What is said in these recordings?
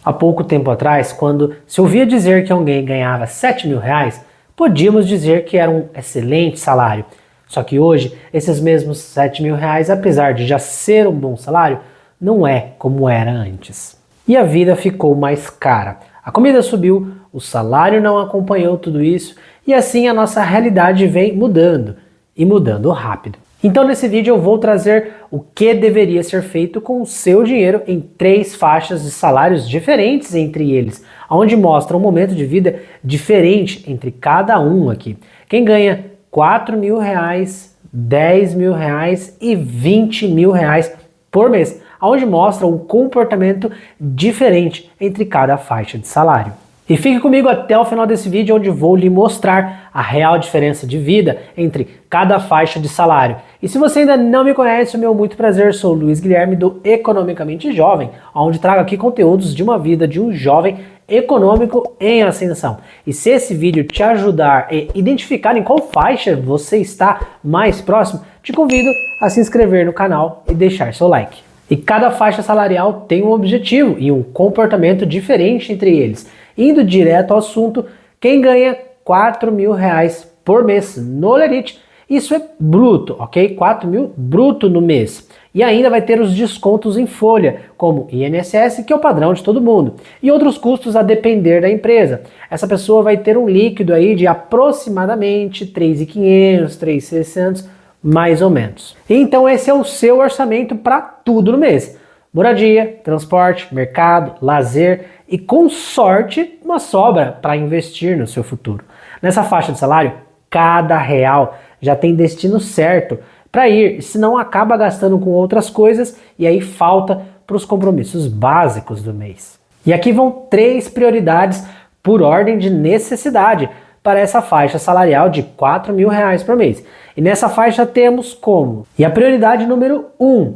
Há pouco tempo atrás, quando se ouvia dizer que alguém ganhava R$ 7.000, podíamos dizer que era um excelente salário. Só que hoje, esses mesmos R$ 7.000, apesar de já ser um bom salário, não é como era antes. E a vida ficou mais cara. A comida subiu, o salário não acompanhou tudo isso e assim a nossa realidade vem mudando e mudando rápido. Então nesse vídeo eu vou trazer o que deveria ser feito com o seu dinheiro em 3 faixas de salários diferentes entre eles, onde mostra um momento de vida diferente entre cada um aqui. Quem ganha R$ 4.000, R$ 10.000 e R$ 20.000 por mês, onde mostra um comportamento diferente entre cada faixa de salário. E fique comigo até o final desse vídeo, onde vou lhe mostrar a real diferença de vida entre cada faixa de salário. E se você ainda não me conhece, o meu muito prazer, sou o Luiz Guilherme do Economicamente Jovem, onde trago aqui conteúdos de uma vida de um jovem econômico em ascensão. E se esse vídeo te ajudar a identificar em qual faixa você está mais próximo, te convido a se inscrever no canal e deixar seu like. E cada faixa salarial tem um objetivo e um comportamento diferente entre eles. Indo direto ao assunto, quem ganha R$ 4.000 por mês no Lerite, isso é bruto, ok? 4.000 bruto no mês. E ainda vai ter os descontos em folha, como INSS, que é o padrão de todo mundo, e outros custos a depender da empresa. Essa pessoa vai ter um líquido aí de aproximadamente R$ 3.500, R$ 3.600, mais ou menos. Então esse é o seu orçamento para tudo no mês. Moradia, transporte, mercado, lazer e, com sorte, uma sobra para investir no seu futuro. Nessa faixa de salário, cada real já tem destino certo para ir, senão acaba gastando com outras coisas e aí falta para os compromissos básicos do mês. E aqui vão 3 prioridades por ordem de necessidade para essa faixa salarial de R$ 4.000 por mês. E nessa faixa temos como? E a prioridade número 1,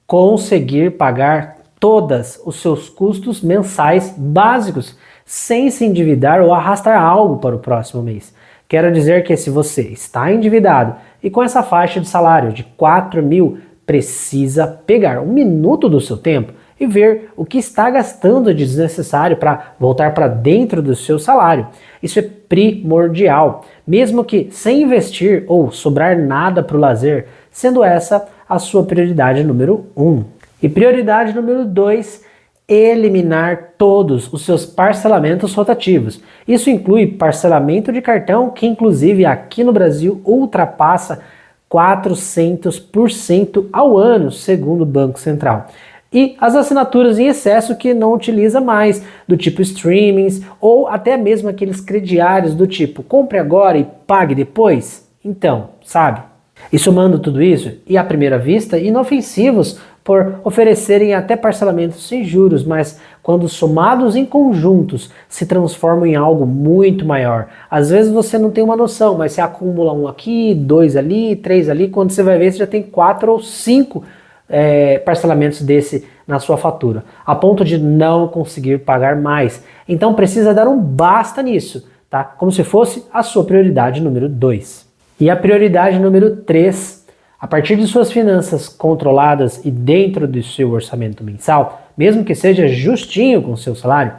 conseguir pagar todos os seus custos mensais básicos sem se endividar ou arrastar algo para o próximo mês. Quero dizer que se você está endividado e com essa faixa de salário de 4.000, precisa pegar um minuto do seu tempo e ver o que está gastando de desnecessário para voltar para dentro do seu salário. Isso é primordial, mesmo que sem investir ou sobrar nada para o lazer, sendo essa a sua prioridade número 1. E prioridade número 2, eliminar todos os seus parcelamentos rotativos. Isso inclui parcelamento de cartão, que inclusive aqui no Brasil ultrapassa 400% ao ano, segundo o Banco Central. E as assinaturas em excesso que não utiliza mais, do tipo streamings, ou até mesmo aqueles crediários do tipo compre agora e pague depois. Então, sabe? E somando tudo isso, e à primeira vista, inofensivos por oferecerem até parcelamentos sem juros, mas quando somados em conjuntos se transformam em algo muito maior. Às vezes você não tem uma noção, mas você acumula um aqui, 2 ali, 3 ali, quando você vai ver você já tem 4 ou 5 parcelamentos desse na sua fatura, a ponto de não conseguir pagar mais. Então precisa dar um basta nisso, tá? Como se fosse a sua prioridade número 2. E a prioridade número 3, a partir de suas finanças controladas e dentro do seu orçamento mensal, mesmo que seja justinho com o seu salário,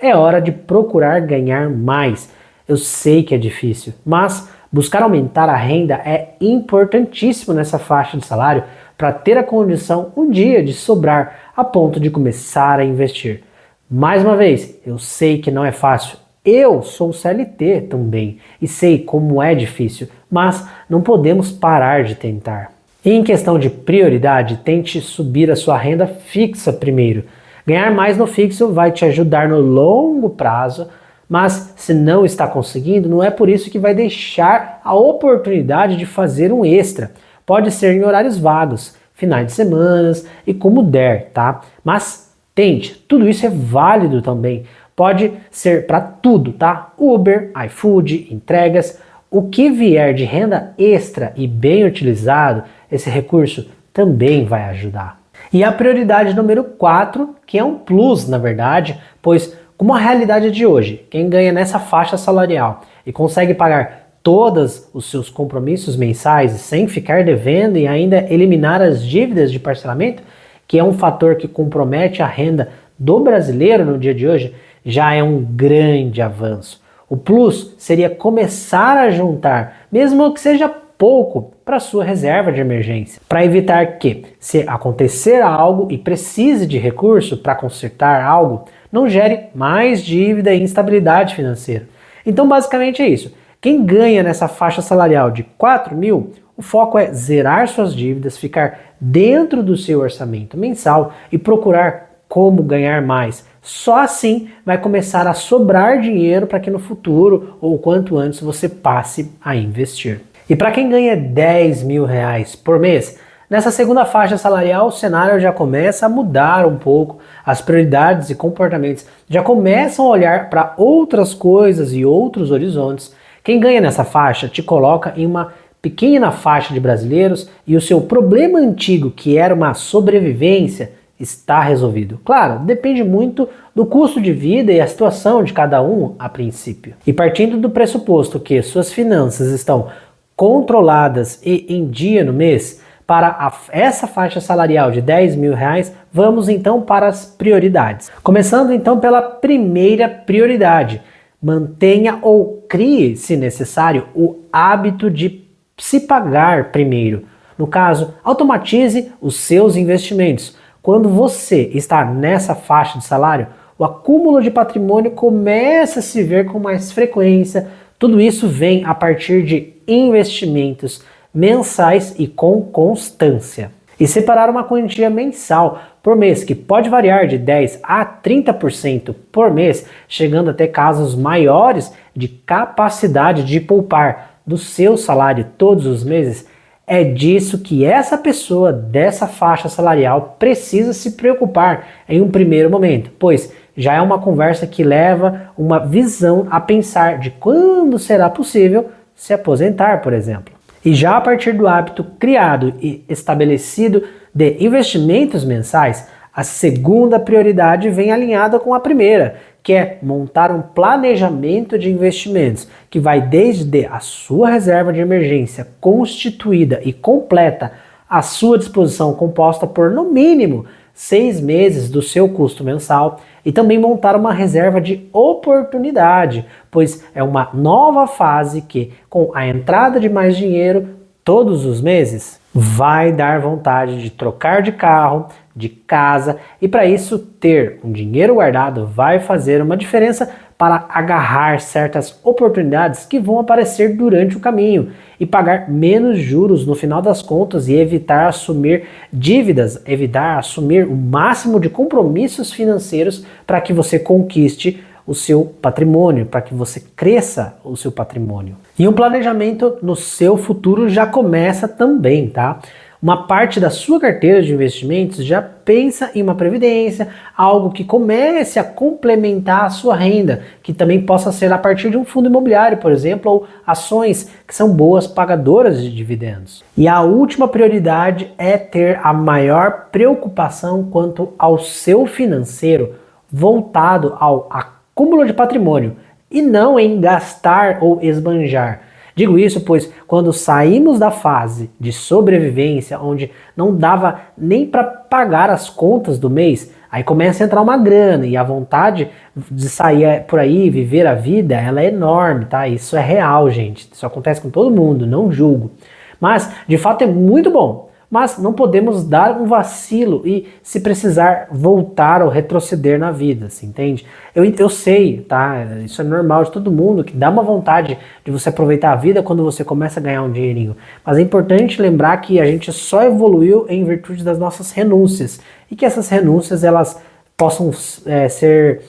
é hora de procurar ganhar mais. Eu sei que é difícil, mas buscar aumentar a renda é importantíssimo nessa faixa de salário para ter a condição um dia de sobrar a ponto de começar a investir. Mais uma vez, eu sei que não é fácil. Eu sou CLT também e sei como é difícil, mas não podemos parar de tentar. E em questão de prioridade, tente subir a sua renda fixa primeiro. Ganhar mais no fixo vai te ajudar no longo prazo, mas se não está conseguindo, não é por isso que vai deixar a oportunidade de fazer um extra. Pode ser em horários vagos, finais de semanas e como der, tá? Mas tente, tudo isso é válido também. Pode ser para tudo, tá? Uber, iFood, entregas, o que vier de renda extra e bem utilizado, esse recurso também vai ajudar. E a prioridade número 4, que é um plus na verdade, pois como a realidade de hoje, quem ganha nessa faixa salarial e consegue pagar todos os seus compromissos mensais sem ficar devendo e ainda eliminar as dívidas de parcelamento, que é um fator que compromete a renda do brasileiro no dia de hoje já é um grande avanço. O plus seria começar a juntar, mesmo que seja pouco, para sua reserva de emergência, para evitar que, se acontecer algo e precise de recurso para consertar algo, não gere mais dívida e instabilidade financeira. Então, basicamente é isso. Quem ganha nessa faixa salarial de 4 mil, o foco é zerar suas dívidas, ficar dentro do seu orçamento mensal e procurar como ganhar mais. Só assim vai começar a sobrar dinheiro para que no futuro ou quanto antes você passe a investir. E para quem ganha 10 mil reais por mês, nessa segunda faixa salarial o cenário já começa a mudar um pouco, as prioridades e comportamentos já começam a olhar para outras coisas e outros horizontes. Quem ganha nessa faixa te coloca em uma pequena faixa de brasileiros e o seu problema antigo, que era uma sobrevivência, está resolvido. Claro, depende muito do custo de vida e a situação de cada um a princípio. E partindo do pressuposto que suas finanças estão controladas e em dia no mês, para essa faixa salarial de 10 mil reais, vamos então para as prioridades. Começando então pela primeira prioridade. Mantenha ou crie, se necessário, o hábito de se pagar primeiro. No caso, automatize os seus investimentos. Quando você está nessa faixa de salário, o acúmulo de patrimônio começa a se ver com mais frequência. Tudo isso vem a partir de investimentos mensais e com constância. E separar uma quantia mensal por mês, que pode variar de 10% a 30% por mês, chegando até casos maiores de capacidade de poupar do seu salário todos os meses, é disso que essa pessoa dessa faixa salarial precisa se preocupar em um primeiro momento, pois já é uma conversa que leva uma visão a pensar de quando será possível se aposentar, por exemplo. E já a partir do hábito criado e estabelecido de investimentos mensais, a segunda prioridade vem alinhada com a primeira, que é montar um planejamento de investimentos, que vai desde a sua reserva de emergência constituída e completa à sua disposição, composta por no mínimo 6 meses do seu custo mensal, e também montar uma reserva de oportunidade, pois é uma nova fase que, com a entrada de mais dinheiro todos os meses, vai dar vontade de trocar de carro, de casa, e para isso ter um dinheiro guardado vai fazer uma diferença para agarrar certas oportunidades que vão aparecer durante o caminho e pagar menos juros no final das contas e evitar assumir dívidas, evitar assumir o máximo de compromissos financeiros para que você conquiste o seu patrimônio, para que você cresça o seu patrimônio. E um planejamento no seu futuro já começa também, tá? Uma parte da sua carteira de investimentos já pensa em uma previdência, algo que comece a complementar a sua renda, que também possa ser a partir de um fundo imobiliário, por exemplo, ou ações que são boas pagadoras de dividendos. E a última prioridade é ter a maior preocupação quanto ao seu financeiro, voltado ao acúmulo de patrimônio e não em gastar ou esbanjar. Digo isso pois quando saímos da fase de sobrevivência, onde não dava nem para pagar as contas do mês, aí começa a entrar uma grana e a vontade de sair por aí, viver a vida, ela é enorme, tá? Isso é real, gente. Isso acontece com todo mundo, não julgo. Mas, de fato, é muito bom. Mas não podemos dar um vacilo e, se precisar, voltar ou retroceder na vida, assim, entende? Eu sei, tá? Isso é normal de todo mundo, que dá uma vontade de você aproveitar a vida quando você começa a ganhar um dinheirinho. Mas é importante lembrar que a gente só evoluiu em virtude das nossas renúncias. E que essas renúncias, elas possam ser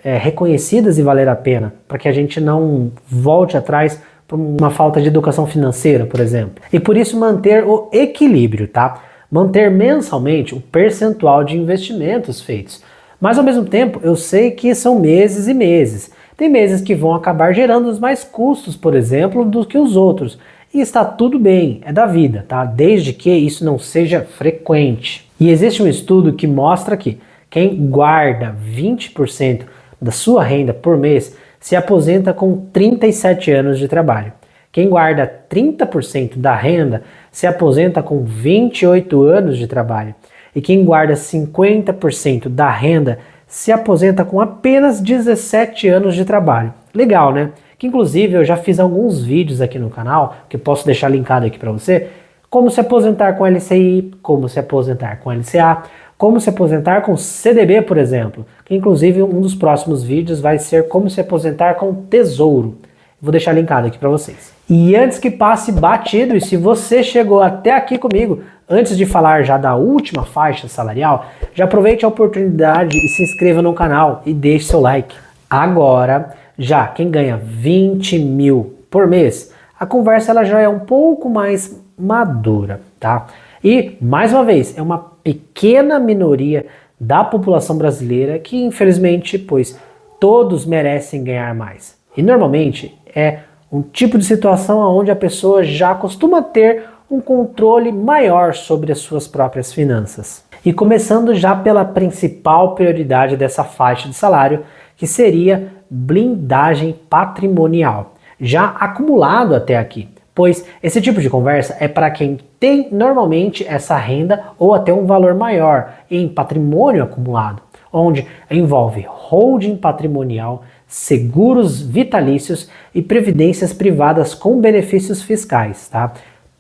reconhecidas e valer a pena, para que a gente não volte atrás por uma falta de educação financeira, por exemplo. E por isso manter o equilíbrio, tá? Manter mensalmente o percentual de investimentos feitos. Mas ao mesmo tempo, eu sei que são meses e meses. Tem meses que vão acabar gerando mais custos, por exemplo, do que os outros. E está tudo bem, é da vida, tá? Desde que isso não seja frequente. E existe um estudo que mostra que quem guarda 20% da sua renda por mês se aposenta com 37 anos de trabalho. Quem guarda 30% da renda se aposenta com 28 anos de trabalho. E quem guarda 50% da renda se aposenta com apenas 17 anos de trabalho. Legal, né? Que inclusive eu já fiz alguns vídeos aqui no canal, que eu posso deixar linkado aqui para você, como se aposentar com LCI, como se aposentar com LCA, como se aposentar com CDB, por exemplo. Que inclusive um dos próximos vídeos vai ser como se aposentar com Tesouro. Vou deixar linkado aqui para vocês. E antes que passe batido, e se você chegou até aqui comigo, antes de falar já da última faixa salarial, já aproveite a oportunidade e se inscreva no canal e deixe seu like. Agora, já quem ganha 20 mil por mês, a conversa ela já é um pouco mais madura, tá? E, mais uma vez, é uma pequena minoria da população brasileira que, infelizmente, pois todos merecem ganhar mais. E, normalmente, é um tipo de situação onde a pessoa já costuma ter um controle maior sobre as suas próprias finanças. E começando já pela principal prioridade dessa faixa de salário, que seria blindagem patrimonial, já acumulado até aqui. Pois esse tipo de conversa é para quem tem normalmente essa renda ou até um valor maior em patrimônio acumulado, onde envolve holding patrimonial, seguros vitalícios e previdências privadas com benefícios fiscais, tá?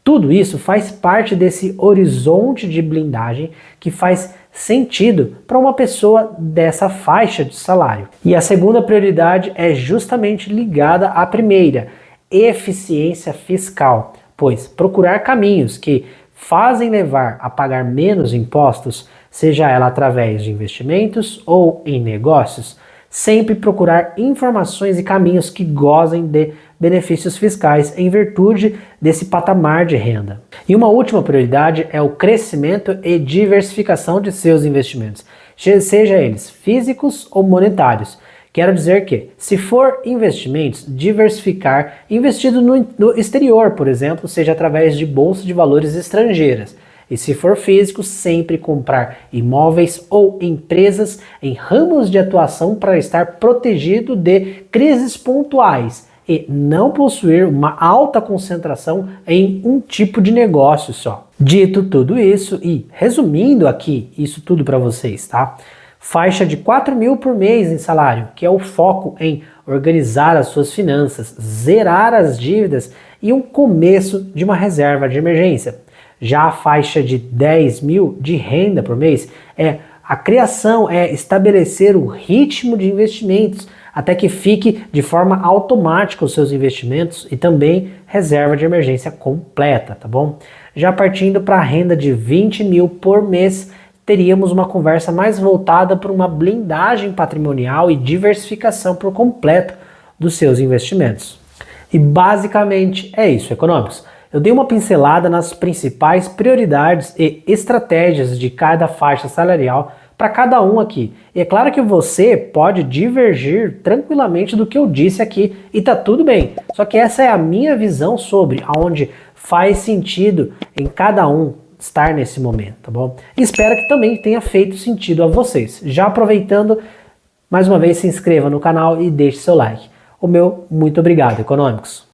Tudo isso faz parte desse horizonte de blindagem que faz sentido para uma pessoa dessa faixa de salário. E a segunda prioridade é justamente ligada à primeira, eficiência fiscal, pois procurar caminhos que fazem levar a pagar menos impostos, seja ela através de investimentos ou em negócios, sempre procurar informações e caminhos que gozem de benefícios fiscais em virtude desse patamar de renda. E uma última prioridade é o crescimento e diversificação de seus investimentos, seja eles físicos ou monetários. Quero dizer que, se for investimentos, diversificar investido no exterior, por exemplo, seja através de bolsa de valores estrangeiras. E se for físico, sempre comprar imóveis ou empresas em ramos de atuação para estar protegido de crises pontuais e não possuir uma alta concentração em um tipo de negócio só. Dito tudo isso e resumindo aqui isso tudo para vocês, tá? Faixa de 4 mil por mês em salário, que é o foco em organizar as suas finanças, zerar as dívidas e um começo de uma reserva de emergência. Já a faixa de 10 mil de renda por mês é a criação, é estabelecer o ritmo de investimentos até que fique de forma automática os seus investimentos e também reserva de emergência completa, tá bom? Já partindo para a renda de 20 mil por mês, teríamos uma conversa mais voltada para uma blindagem patrimonial e diversificação por completo dos seus investimentos. E basicamente é isso, econômicos. Eu dei uma pincelada nas principais prioridades e estratégias de cada faixa salarial para cada um aqui. E é claro que você pode divergir tranquilamente do que eu disse aqui e tá tudo bem. Só que essa é a minha visão sobre aonde faz sentido em cada um estar nesse momento, tá bom? E espero que também tenha feito sentido a vocês. Já aproveitando, mais uma vez se inscreva no canal e deixe seu like. O meu muito obrigado, econômicos.